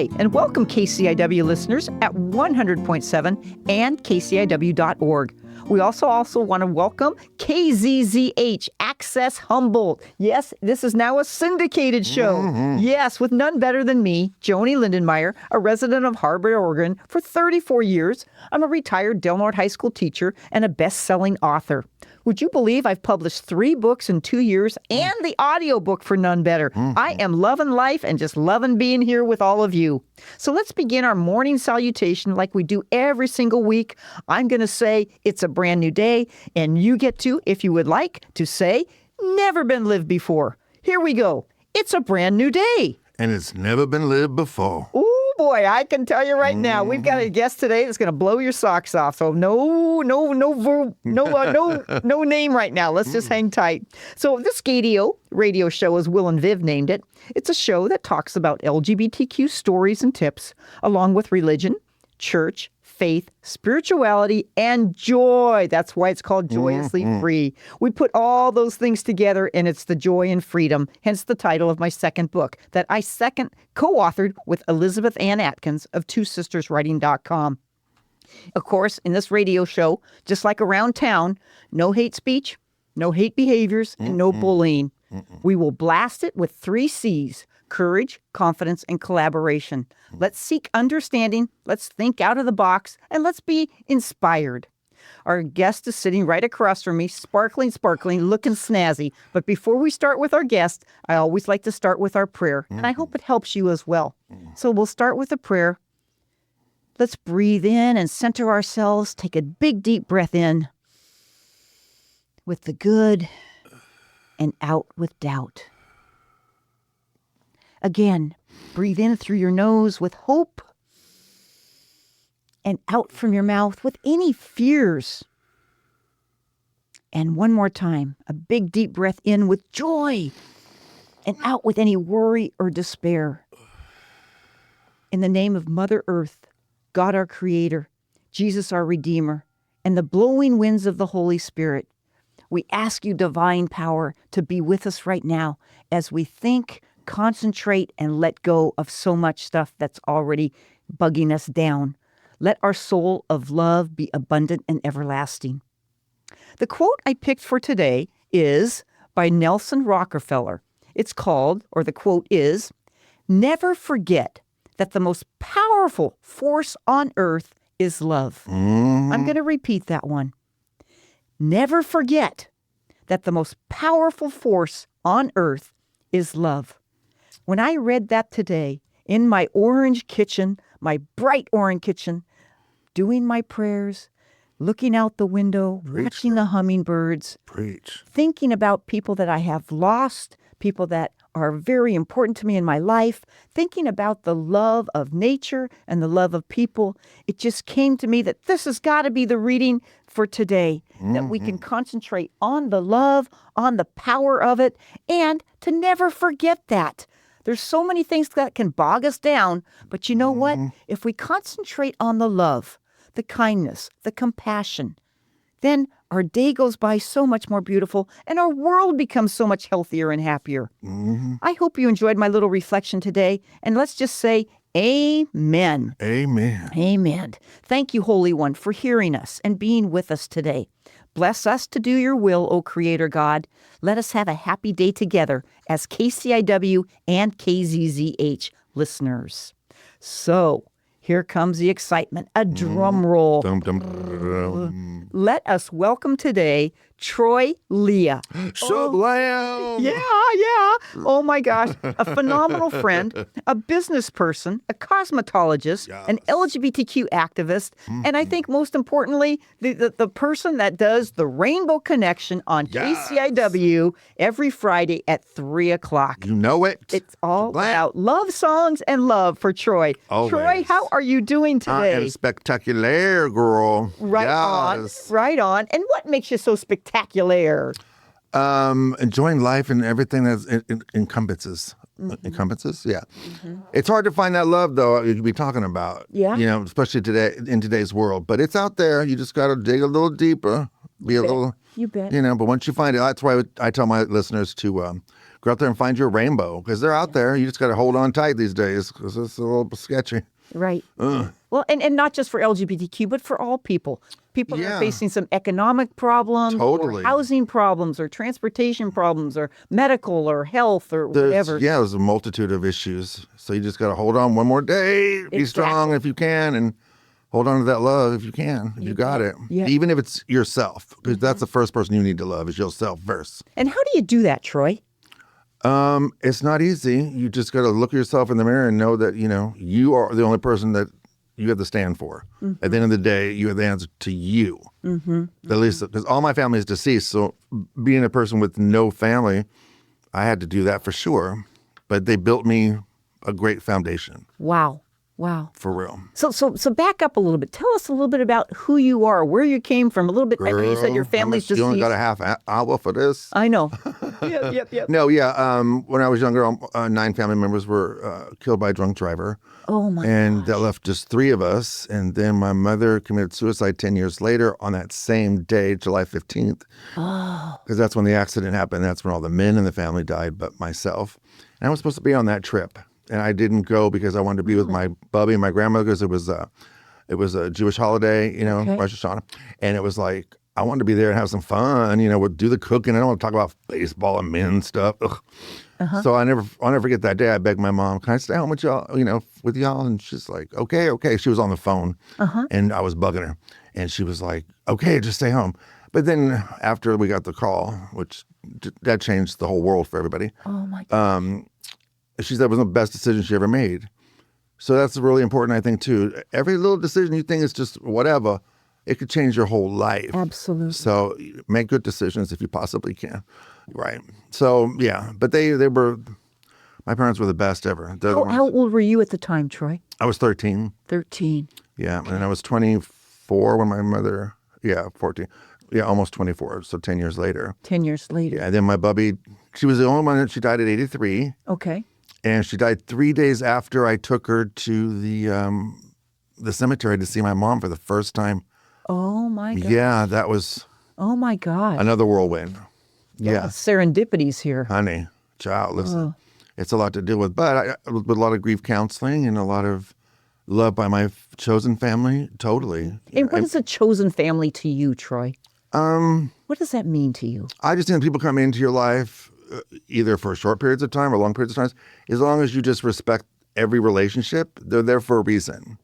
Hi, and welcome KCIW listeners at 100.7 and kciw.org. We also want to welcome KZZH, Access Humboldt. Yes, this is now a syndicated show. Mm-hmm. Yes, with none better than me, Joanie Lindenmeyer, a resident of Harbor, Oregon for 34 years. I'm a retired Del Norte High School teacher and a best-selling author. Would you believe I've published 3 books in 2 years and the audiobook for None Better? Mm-hmm. I am loving life and just loving being here with all of you. So let's begin our morning salutation like we do every single week. I'm going to say it's a brand new day, and you get to, if you would like, to say never been lived before. Here we go. It's a brand new day. And it's never been lived before. Ooh, boy, I can tell you right now, we've got a guest today that's going to blow your socks off. So no name right now. Let's just hang tight. So this radio show, as Will and Viv named it, it's a show that talks about LGBTQ stories and tips, along with religion, church, faith, spirituality, and joy. That's why it's called Joyously Free. We put all those things together, and it's the joy and freedom, hence the title of my second book that I co-authored with Elizabeth Ann Atkins of twosisterswriting.com. Of course, in this radio show, just like around town, no hate speech, no hate behaviors, and no bullying. We will blast it with 3 C's: courage, confidence, and collaboration. Let's seek understanding, let's think out of the box, and let's be inspired. Our guest is sitting right across from me, sparkling, looking snazzy. But before we start with our guest, I always like to start with our prayer, and I hope it helps you as well. So we'll start with a prayer. Let's breathe in and center ourselves. Take a big, deep breath in with the good and out with doubt. Again, breathe in through your nose with hope and out from your mouth with any fears. And one more time, a big deep breath in with joy and out with any worry or despair. In the name of Mother Earth, God our Creator, Jesus our Redeemer, and the blowing winds of the Holy Spirit, we ask you, divine power, to be with us right now as we think, concentrate, and let go of so much stuff that's already bugging us down. Let our soul of love be abundant and everlasting. The quote I picked for today is by Nelson Rockefeller. It's called, or the quote is, "Never forget that the most powerful force on earth is love." I'm going to repeat that one. Never forget that the most powerful force on earth is love. When I read that today in my orange kitchen, my bright orange kitchen, doing my prayers, looking out the window, watching the hummingbirds, thinking about people that I have lost, people that are very important to me in my life, thinking about the love of nature and the love of people, it just came to me that this has got to be the reading for today, that we can concentrate on the love, on the power of it, and to never forget that. There's so many things that can bog us down, but you know what? If we concentrate on the love, the kindness, the compassion, then our day goes by so much more beautiful and our world becomes so much healthier and happier. I hope you enjoyed my little reflection today, and let's just say amen. Amen. Amen. Thank you, Holy One, for hearing us and being with us today. Bless us to do your will, O Creator God. Let us have a happy day together as KCIW and KZZH listeners. So, here comes the excitement. A drum roll. Dum, dum, dum. Let us welcome today Troy Lea. Shablam! Yeah. Oh my gosh. A phenomenal friend, a business person, a cosmetologist, an LGBTQ activist, and I think most importantly, the person that does the Rainbow Connection on KCIW every Friday at 3 o'clock. You know it. It's all about love songs and love for Troy. Always. Troy, how are you doing today? I am spectacular, girl. Right on. And what makes you so spectacular? Enjoying life and everything that it encompasses. Encompasses, yeah. It's hard to find that love, though, you'd be talking about. Yeah. You know, especially today in today's world. But it's out there. You just got to dig a little deeper. You bet. You bet. You know, but once you find it, that's why I tell my listeners to Go out there and find your rainbow because they're out there. You just got to hold on tight these days because it's a little sketchy. Right. Well, and not just for LGBTQ, but for all people. People that are facing some economic problems, or housing problems, or transportation problems, or medical, or health, or whatever. Yeah, there's a multitude of issues. So you just got to hold on one more day. Be strong if you can, and hold on to that love if you can. If you got it. Yeah. Even if it's yourself, because that's the first person you need to love is yourself first. And how do you do that, Troy? It's not easy. You just got to look at yourself in the mirror and know that, you are the only person that you have to stand for. At the end of the day, you have the answer to you. At least, because all my family is deceased. So being a person with no family, I had to do that for sure. But they built me a great foundation. Wow. For real. So back up a little bit. Tell us a little bit about who you are, where you came from, a little bit. Girl, I know you said your family's deceased. You only got a half hour for this. I know. Yep. No, yeah. When I was younger, 9 family members were killed by a drunk driver. Oh, my And that left just 3 of us. And then my mother committed suicide 10 years later on that same day, July 15th. Oh. Because that's when the accident happened. That's when all the men in the family died but myself. And I was supposed to be on that trip. And I didn't go because I wanted to be with my bubby and my grandmother because it was a Jewish holiday, Rosh Hashanah. And it was like, I wanted to be there and have some fun, we'd do the cooking. I don't want to talk about baseball and men stuff. So I'll never forget that day. I begged my mom, can I stay home with y'all, with y'all? And she's like, okay. She was on the phone and I was bugging her. And she was like, okay, just stay home. But then after we got the call, which that changed the whole world for everybody. Oh, my God. She said it was the best decision she ever made. So that's really important, I think, too. Every little decision you think is just whatever, it could change your whole life. Absolutely. So make good decisions if you possibly can. Right. So, yeah. But they were, my parents were the best ever. How old were you at the time, Troy? I was 13. 13. Yeah. And I was 24 when my mother, 14. Yeah, almost 24. So 10 years later. 10 years later. Yeah. And then my bubby, she was the only one that she died at 83. Okay. And she died 3 days after I took her to the cemetery to see my mom for the first time. Oh, my God. Yeah, that was... Oh, my God. Another whirlwind. Yeah. Serendipities here. Honey, child, listen. It's a lot to deal with. But with a lot of grief counseling and a lot of love by my chosen family, totally. And what is a chosen family to you, Troy? What does that mean to you? I just think people come into your life either for short periods of time or long periods of time. As long as you just respect every relationship, they're there for a reason.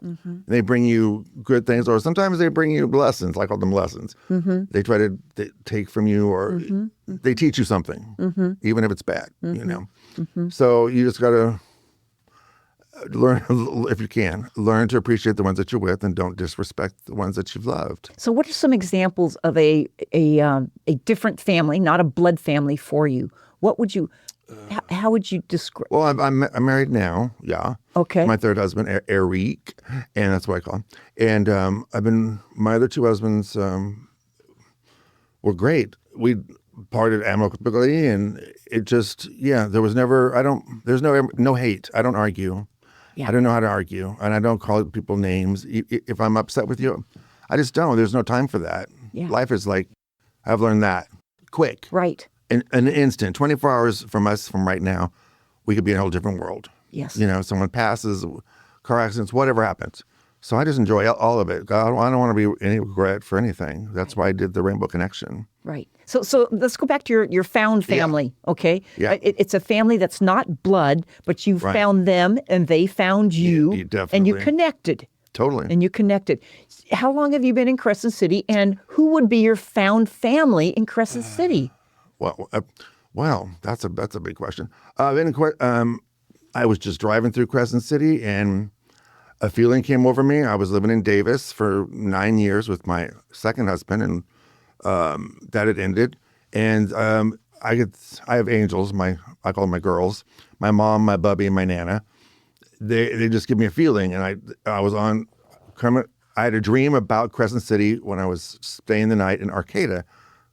They bring you good things, or sometimes they bring you lessons. I call them lessons. They try to take from you, or they teach you something, even if it's bad, So you just got to learn, if you can, learn to appreciate the ones that you're with and don't disrespect the ones that you've loved. So what are some examples of a different family, not a blood family for you? What would you... How would you describe? Well, I'm married now. Yeah. Okay. My third husband, Eric, and that's what I call him. And my other 2 husbands were great. We parted amicably, and it just, there was never. There's no hate. I don't argue. Yeah. I don't know how to argue, and I don't call people names. If I'm upset with you, I just don't. There's no time for that. Yeah. Life is like, I've learned that quick. Right. In an instant, 24 hours from right now, we could be in a whole different world. Yes. Someone passes, car accidents, whatever happens. So I just enjoy all of it. God, I don't want to be any regret for anything. That's why I did the Rainbow Connection. Right. So let's go back to your found family, okay? Yeah. It's a family that's not blood, but you found them and they found you. You definitely. And you connected. Totally. And you connected. How long have you been in Crescent City, and who would be your found family in Crescent City? Well, that's a big question. I was just driving through Crescent City, and a feeling came over me. I was living in Davis for 9 years with my second husband, and that had ended. And I have angels. I call them my girls. My mom, my bubby, and my nana. They just give me a feeling, and I was on. I had a dream about Crescent City when I was staying the night in Arcata,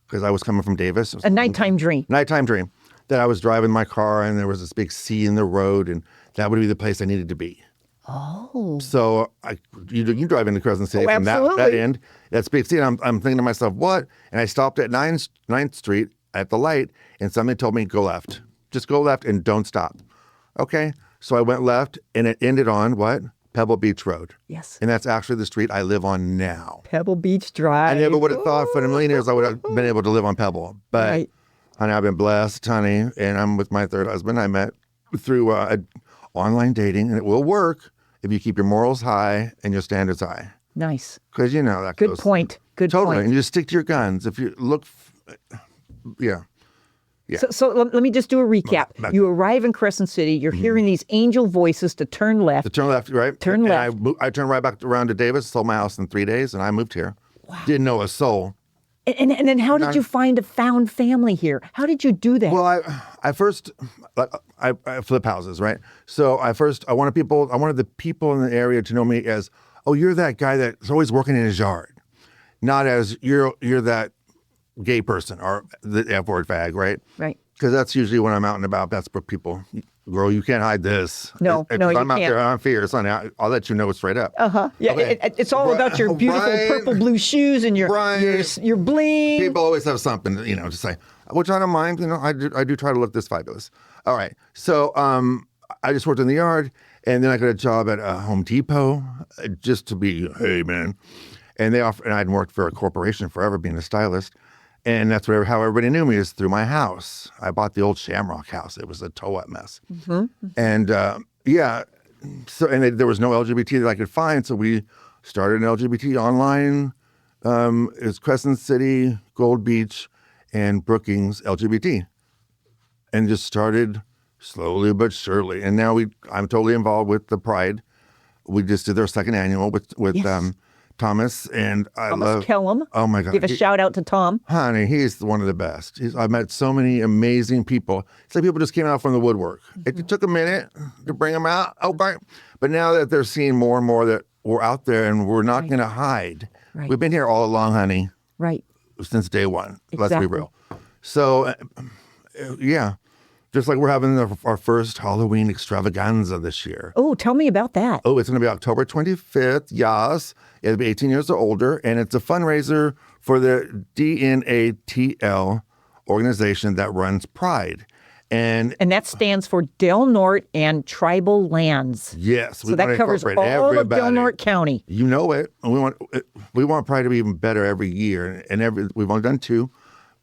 because I was coming from Davis. A nighttime dream. Nighttime dream. That I was driving my car and there was this big sea in the road, and that would be the place I needed to be. Oh. So you drive into Crescent City from that end. That's big sea. And I'm thinking to myself, what? And I stopped at 9th Street at the light, and somebody told me, go left. Just go left and don't stop. Okay. So I went left and it ended on what? Pebble Beach Road. Yes. And that's actually the street I live on now. Pebble Beach Drive. I never would have thought for a million years I would have been able to live on Pebble. But Right. honey, I've been blessed, honey. And I'm with my third husband I met through online dating. And it will work if you keep your morals high and your standards high. Nice. Because that Good goes. point. Good Totally. point. And you just stick to your guns. If you look, yeah. So let me just do a recap. You arrive in Crescent City. You're hearing these angel voices to turn left. To turn left, right? Turn and left. I turned right back around to Davis, sold my house in 3 days, and I moved here. Wow. Didn't know a soul. And then how did you find a found family here? How did you do that? Well, I first flip houses, right? So I wanted the people in the area to know me as, oh, you're that guy that's always working in his yard, not as you're that gay person or the F-word fag, right? Right. Because that's usually when I'm out and about. That's what people, girl, you can't hide this. No, if you I'm out can't. there, I'm fierce, honey. I'll let you know it straight up. Yeah, Okay. it's all about your beautiful purple blue shoes and your bling. People always have something, to say, which I don't mind. I do try to look this fabulous. All right. So I just worked in the yard, and then I got a job at Home Depot just to be, hey, man. And and I'd worked for a corporation forever being a stylist. And that's how everybody knew me, is through my house. I bought the old Shamrock house. It was a toe-up mess. Mm-hmm. And so there was no LGBT that I could find. So we started an LGBT online. It was Crescent City, Gold Beach, and Brookings LGBT. And just started slowly but surely. And now I'm totally involved with the Pride. We just did their second annual with Yes. Thomas, and I love Kellum. Oh my God! Give a shout out to Tom. Honey, he's one of the best. I've met so many amazing people. It's like people just came out from the woodwork. Mm-hmm. It took a minute to bring them out. Okay, but now that they're seeing more and more that we're out there and we're not going to hide. Right. We've been here all along, honey. Right. Since day one. Let's Exactly. be real. So, yeah. Just like we're having our first Halloween extravaganza this year. Oh, tell me about that. Oh, it's going to be October 25th. Yes. It'll be 18 years or older. And it's a fundraiser for the DNATL organization that runs Pride. And that stands for Del Norte and Tribal Lands. yes. So that covers all of Del Norte County. You know it. And we want Pride to be even better every year. And we've only done 2.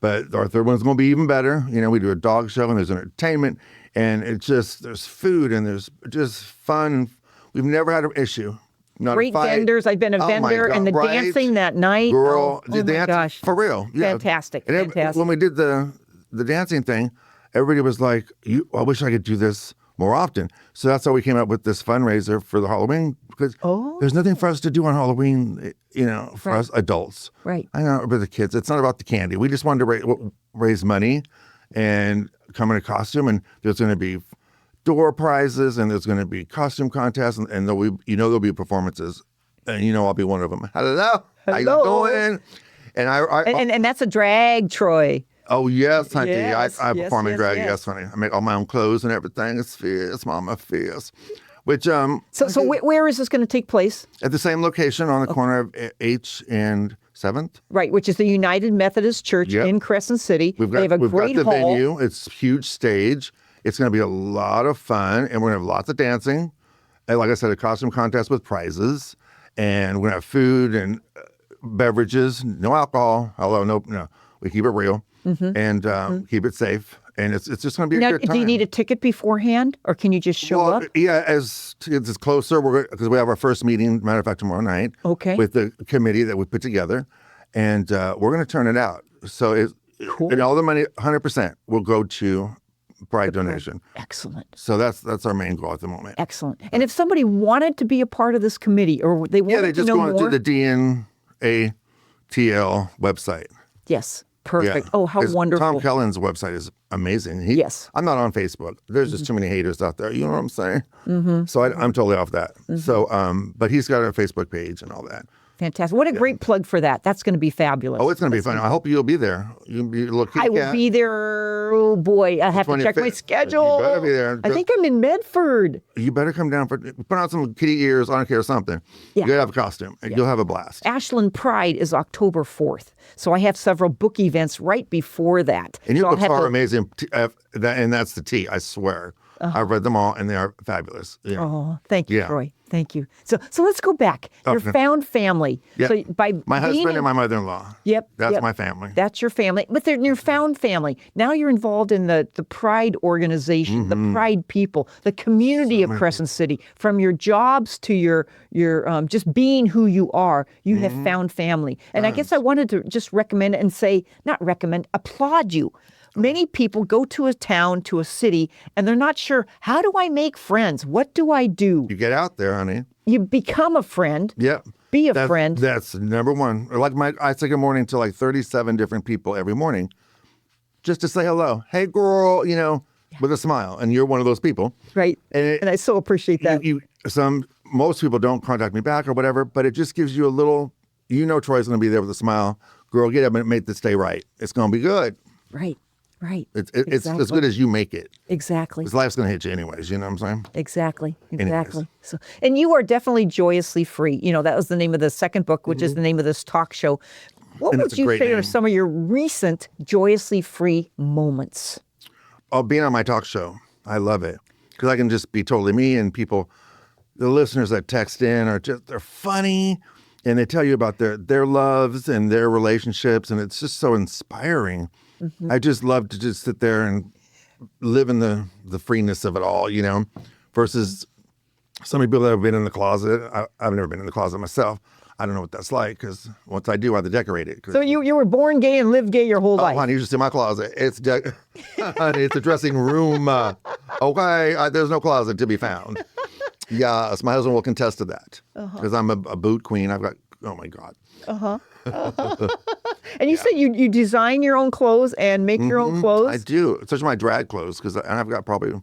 But our third one's going to be even better. We do a dog show and there's entertainment and there's food and there's just fun. We've never had an issue. Not Great a fight. vendors. I've been a vendor, God, and the right? dancing that night. Girl, oh my gosh. For real. Yeah. Fantastic. And Fantastic. when we did the dancing thing, everybody was like, I wish I could do this more often. So that's how we came up with this fundraiser for the Halloween, because there's nothing for us to do on Halloween, for us adults. Right. I know, but the kids, it's not about the candy. We just wanted to raise money and come in a costume, and there's going to be door prizes, and there's going to be costume contests, and there'll be performances, and I'll be one of them. Hello. How you doing? And and that's a drag, Troy. Oh, yes, honey. Yes, I perform in drag. yes. Yes, honey. I make all my own clothes and everything. It's fierce, mama, fierce. Which, So where is this going to take place? at the same location on the corner of H and 7th. Right, which is the United Methodist Church Yep. in Crescent City. They have a we've great got the hall. venue. It's a huge stage. It's going to be a lot of fun, and we're going to have lots of dancing. And like I said, a costume contest with prizes, and we're going to have food and beverages. No alcohol, although no, we keep it real and keep it safe. And it's just going to be a Now, good time. do you need a ticket beforehand, or can you just show up? Yeah, as it's closer, because we have our first meeting, matter of fact, tomorrow night. Okay. With the committee that we put together, and we're going to turn it out. So Cool. and all the money, 100%, will go to Pride donation. Excellent. So that's our main goal at the moment. Excellent. And if somebody wanted to be a part of this committee, or they wanted Yeah, they to just know go on more, to the DNATL website. yes, perfect. Yeah. Oh, how 'Cause wonderful. Tom Kellen's website is amazing. Yes. I'm not on Facebook. There's just too many haters out there. You know what I'm saying? Mm-hmm. So I'm totally off that. So, but he's got a Facebook page and all that. Fantastic. What a great plug for that. That's going to be fabulous. Oh, it's going to be fun. I hope you'll be there. You'll be looking. I will be there. Oh, boy. I have to check my schedule. You better be there. I think I'm in Medford. You better come down put on some kitty ears, I don't care, something. Yeah. You gotta have a costume. You'll have a blast. Ashland Pride is October 4th. So I have several book events right before that. And your so books are amazing. And that's the tea, I swear. I've read them all, and they are fabulous. Yeah. Oh, thank you, Yeah. Troy. Thank you. So let's go back. Your Okay. found family. Yep. So by My being husband and my mother-in-law. Yep. That's yep. my family. That's your family. But they're your found family. Now you're involved in the Pride organization, the Pride people, the community of Crescent City. From your jobs to your just being who you are, you have found family. And I guess I wanted to just recommend and say, not recommend, applaud you. Many people go to a town, to a city, and they're not sure, how do I make friends? What do I do? You get out there, honey. You become a friend. Yep. Be a friend. That's number one. Like I say good morning to like 37 different people every morning just to say hello. Hey, girl, with a smile. And you're one of those people. Right. And I so appreciate that. Most people don't contact me back or whatever, but it just gives you a little, Troy's going to be there with a smile. Girl, get up and make this day right. It's going to be good. Right. Right. It's Exactly. as good as you make it. Exactly. Because life's going to hit you anyways, you know what I'm saying? Exactly. Anyways. So, and you are definitely joyously free. That was the name of the second book, which is the name of this talk show. What And would it's a you great say are name. some of your recent joyously free moments? Oh, being on my talk show, I love it. Because I can just be totally me, and people, the listeners that text in they're funny, and they tell you about their loves and their relationships, and it's just so inspiring. I just love to just sit there and live in the freeness of it all, versus some people that have been in the closet. I've never been in the closet myself. I don't know what that's like, because once I do, I have to decorate it. So you were born gay and lived gay your whole life. Honey, you should see my closet. Honey, it's a dressing room. Okay, there's no closet to be found. Yes, my husband will contest to that, because I'm a boot queen. I've got, oh my God. And you said you design your own clothes and make your own clothes? I do, especially my drag clothes, because I've got probably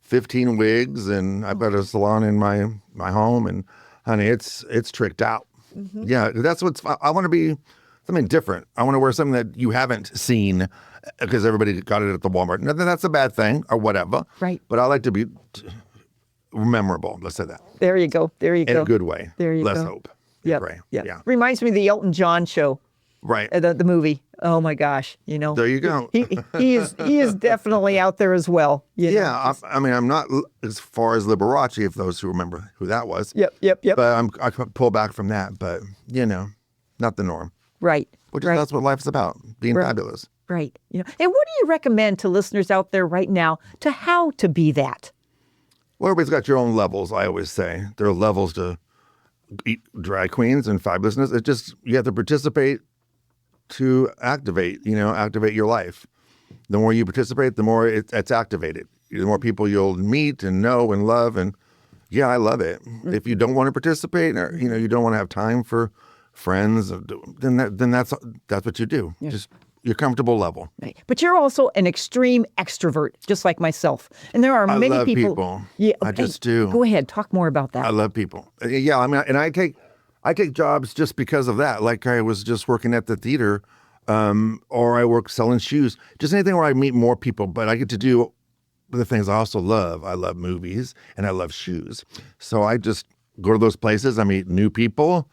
15 wigs, and I've got a salon in my home, and honey, it's tricked out. Yeah, that's I want to be something different. I want to wear something that you haven't seen, because everybody got it at the Walmart. Nothing that's a bad thing or whatever. Right. But I like to be memorable. Let's say that. There you go. In a good way. There you Let's go. hope. Yep. Pray. Yep. Yeah. Reminds me of the Elton John show. Right. The movie. Oh my gosh, There you go. He is definitely out there as well. Yeah, I mean, I'm not as far as Liberace, if those who remember who that was. Yep. But I pull back from that. But not the norm. Right. That's what life's about, being fabulous. Right. And what do you recommend to listeners out there right now to how to be that? Well, everybody's got your own levels. I always say there are levels to drag queens and fabulousness. It's just you have to participate to activate your life. The more you participate, the more it's activated. The more people you'll meet and know and love. And yeah, I love it. If you don't want to participate, or you don't want to have time for friends, then that's what you do. Yeah. Just your comfortable level. Right. But you're also an extreme extrovert, just like myself. And there are many I love people. Yeah, I just do. Go ahead, talk more about that. I love people. Yeah, I mean, and I take jobs just because of that. Like I was just working at the theater, or I work selling shoes. Just anything where I meet more people, but I get to do the things I also love. I love movies and I love shoes. So I just go to those places. I meet new people,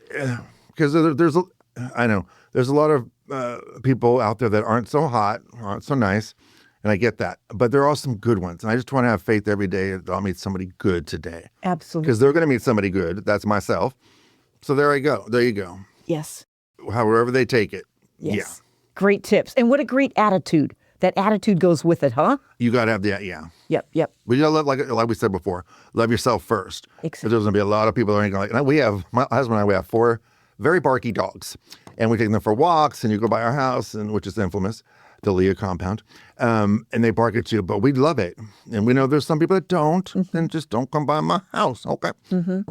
because there's a lot of people out there that aren't so hot, aren't so nice. And I get that. But there are some good ones. And I just want to have faith every day that I'll meet somebody good today. Absolutely. Because they're going to meet somebody good. That's myself. So there I go. There you go. Yes. However they take it. Yes. Yeah. Great tips. And what a great attitude. That attitude goes with it, huh? You got to have that, yeah. Yep. But you got to love, like we said before, love yourself first. Exactly. There's going to be a lot of people that ain't going to my husband and I, we have 4 very barky dogs. And we take them for walks, and you go by our house, which is infamous, the Lea compound, and they bark at you, but we love it. And we know there's some people that don't, then just don't come by my house, okay?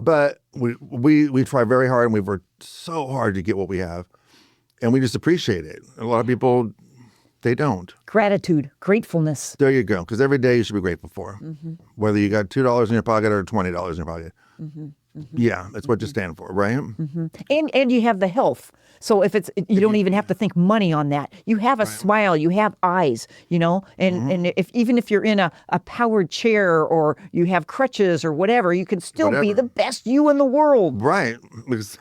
But we try very hard, and we've worked so hard to get what we have, and we just appreciate it. A lot of people, they don't. Gratitude, gratefulness. There you go, because every day you should be grateful for, whether you got $2 in your pocket or $20 in your pocket. Yeah, that's what you stand for, right? And you have the health. So if it's, you don't even have to think money on that. You have a smile, you have eyes, and if even if you're in a powered chair or you have crutches or whatever, you can still be the best you in the world. Right,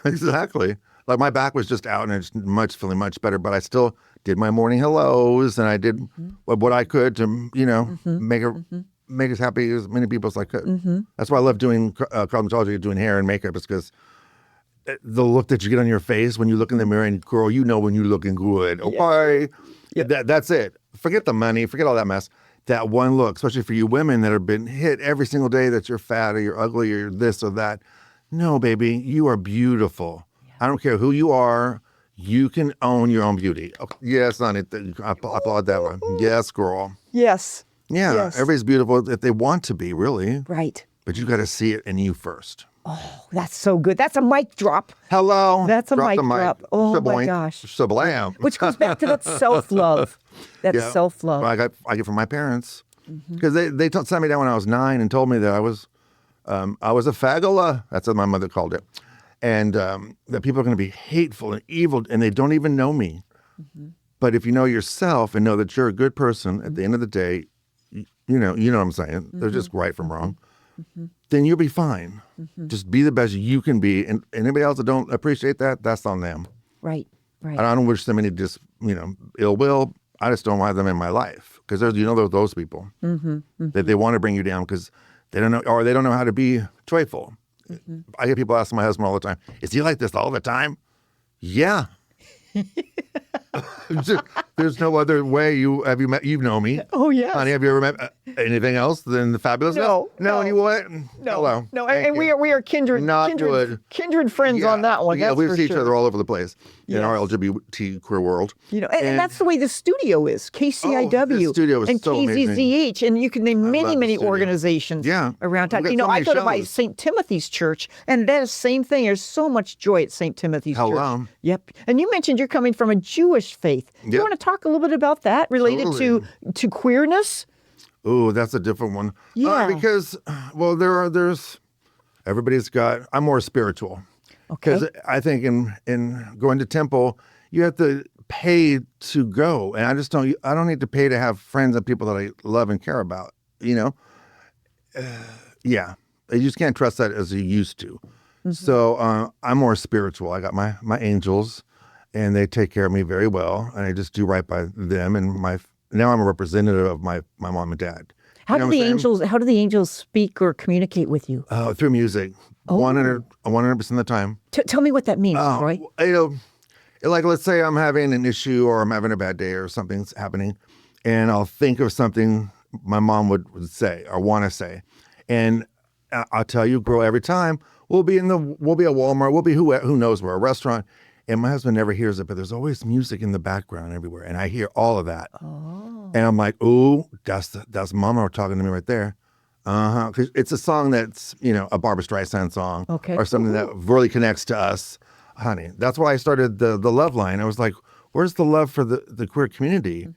exactly. Like my back was just out and it's feeling much better, but I still did my morning hellos and I did what I could to, make as happy as many people as I could. That's why I love doing cosmetology, doing hair and makeup, is because the look that you get on your face when you look in the mirror and girl, when you're looking good. Okay, that's it. Forget the money, forget all that mess. That one look, especially for you women that have been hit every single day that you're fat or you're ugly or you're this or that. No, baby, you are beautiful. I don't care who you are. You can own your own beauty. Okay. Yes, honey. I applaud that one. Yes, girl. Yes. Yeah, Yes. everybody's beautiful if they want to be, really. Right. But you got to see it in you first. Oh, that's so good. That's a mic drop. Hello. That's a Drop mic the drop. Oh, Shaboink. my gosh. Shablam. Which goes back to that self-love. Yeah. Self-love. I get from my parents. Because they sat me down when I was 9 and told me that I was a fagula. That's what my mother called it. And that people are going to be hateful and evil and they don't even know me. But if you know yourself and know that you're a good person, at the end of the day, you know what I'm saying? They're just right from wrong. Then you'll be fine. Just be the best you can be. And anybody else that don't appreciate that, that's on them. Right. And I don't wish them any ill will. I just don't want them in my life. Because there's those people that they want to bring you down because they don't know, or they don't know how to be joyful. I get people asking my husband all the time, is he like this all the time? Yeah. There's no other way. You know me. Oh, yes. Honey, have you ever met anything else than the fabulous? No. And you what? No. Hello. No, Thank and you. we are kindred friends on that one. Yeah, That's we for see each sure. other all over the place in our LGBT queer world. And that's the way the studio is. KCIW the studio is and so amazing. KZZH, and you can name many studio. organizations around town. We got so I many go to my shows. St. Timothy's Church, and that is the same thing. There's so much joy at St. Timothy's Hello. Church. Yep. And you mentioned you're coming from a Jewish faith. Do you want to talk a little bit about that related to queerness? Oh, that's a different one. Yeah. Because, I'm more spiritual. Okay. Because I think in going to temple, you have to pay to go. And I don't need to pay to have friends and people that I love and care about, You just can't trust that as you used to. So I'm more spiritual. I got my angels and they take care of me very well. And I just do right by them. And now I'm a representative of my mom and dad. How do the angels speak or communicate with you? Through music. 100% of the time. Tell me what that means, Troy. Like let's say I'm having an issue or I'm having a bad day or something's happening, and I'll think of something my mom would say or want to say, and I'll tell you, girl, every time we'll be at Walmart, we'll be who knows where, a restaurant, and my husband never hears it, but there's always music in the background everywhere, and I hear all of that, and I'm like, ooh, that's Mama talking to me right there. Cause it's a song that's, a Barbra Streisand song or something that really connects to us. Honey, that's why I started the love line. I was like, where's the love for the queer community?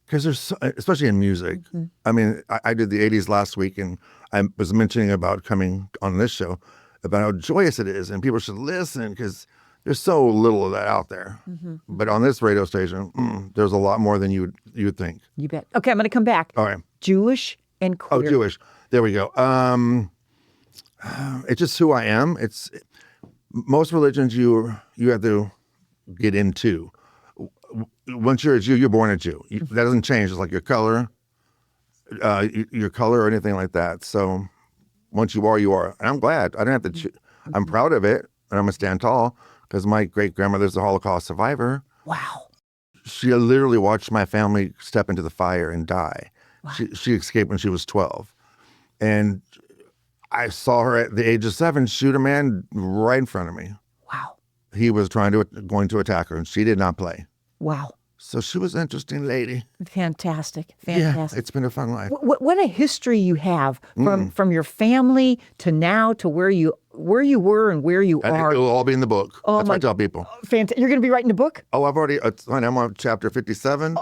Because there's, especially in music. I mean, I did the 80s last week and I was mentioning about coming on this show about how joyous it is and people should listen because there's so little of that out there. But on this radio station, there's a lot more than you would think. You bet. Okay, I'm going to come back. All right. Jewish and queer. Oh, Jewish. There we go. It's just who I am. It's most religions you have to get into. Once you're a Jew, you're born a Jew. That doesn't change. It's like your color or anything like that. So once you are, you are. And I'm glad. I don't have to. I'm proud of it, and I'm gonna stand tall because my great grandmother's a Holocaust survivor. Wow. She literally watched my family step into the fire and die. Wow. She escaped when she was 12. And I saw her at the age of 7 shoot a man right in front of me. Wow. He was going to attack her, and she did not play. Wow. So she was an interesting lady. Fantastic. Yeah, it's been a fun life. What a history you have from your family to now to where you were and where you are. It'll all be in the book. That's what I tell people. You're going to be writing a book? Oh, I'm on chapter 57.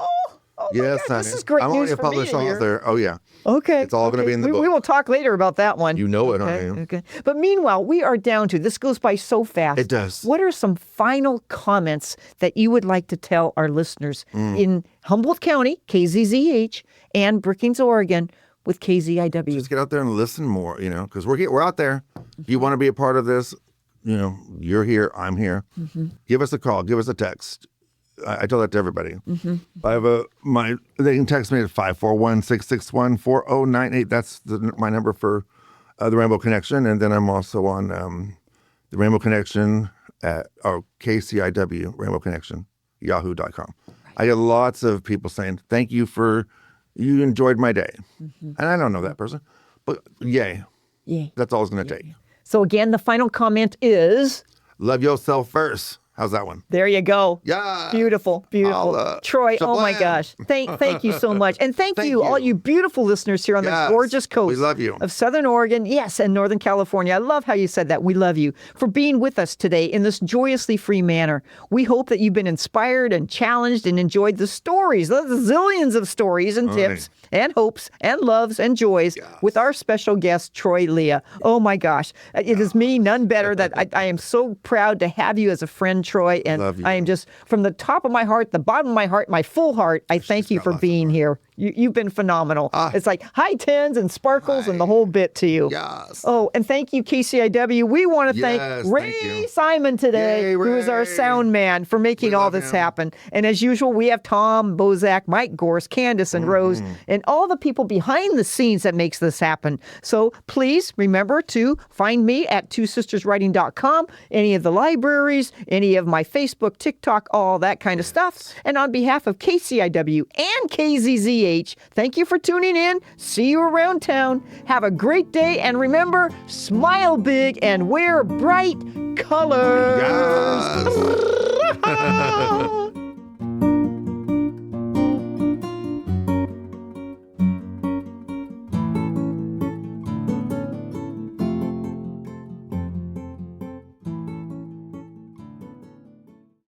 Yes, God, this honey. is great I'm news only a for me published to hear. author. Oh, yeah. Okay. It's all going to be in the book. We will talk later about that one. You know it, Okay. honey. Okay. But meanwhile, we are down to, this goes by so fast. It does. What are some final comments that you would like to tell our listeners in Humboldt County, KZZH, and Brookings, Oregon, with KZIW? Just get out there and listen more, because we're out there. If you want to be a part of this, you're here, I'm here. Give us a call, give us a text. I tell that to everybody. I have they can text me at 541-661-4098. That's my number for the Rainbow Connection. And then I'm also on the Rainbow Connection at KCIW, Rainbow Connection, yahoo.com. I get lots of people saying, thank you you enjoyed my day. And I don't know that person, but yay. That's all it's going to take. So again, the final comment is... Love yourself first. How's that one? There you go. Yeah. Beautiful. Troy, oh my gosh. Thank you so much. And thank you, all you beautiful listeners here on the gorgeous coast we love you. of Southern Oregon, yes, and Northern California. I love how you said that. We love you for being with us today in this joyously free manner. We hope that you've been inspired and challenged and enjoyed the stories, the zillions of stories and tips and hopes and loves and joys with our special guest, Troy Lea. Oh my gosh. It is me, none better, that I am so proud to have you as a friend, Troy, and I am just, from the top of my heart, the bottom of my heart, my full heart, I thank you for being here. You've been phenomenal. It's like high tens and sparkles and the whole bit to you. Yes. Oh, and thank you, KCIW. We want to thank Ray Simon today, Yay, who is our sound man, for making all this happen. And as usual, we have Tom, Bozak, Mike Gorse, Candace, and Rose, and all the people behind the scenes that makes this happen. So please remember to find me at twosisterswriting.com, any of the libraries, any of my Facebook, TikTok, all that kind of stuff. And on behalf of KCIW and KZZH, thank you for tuning in. See you around town. Have a great day. And remember, smile big and wear bright colors. Yes.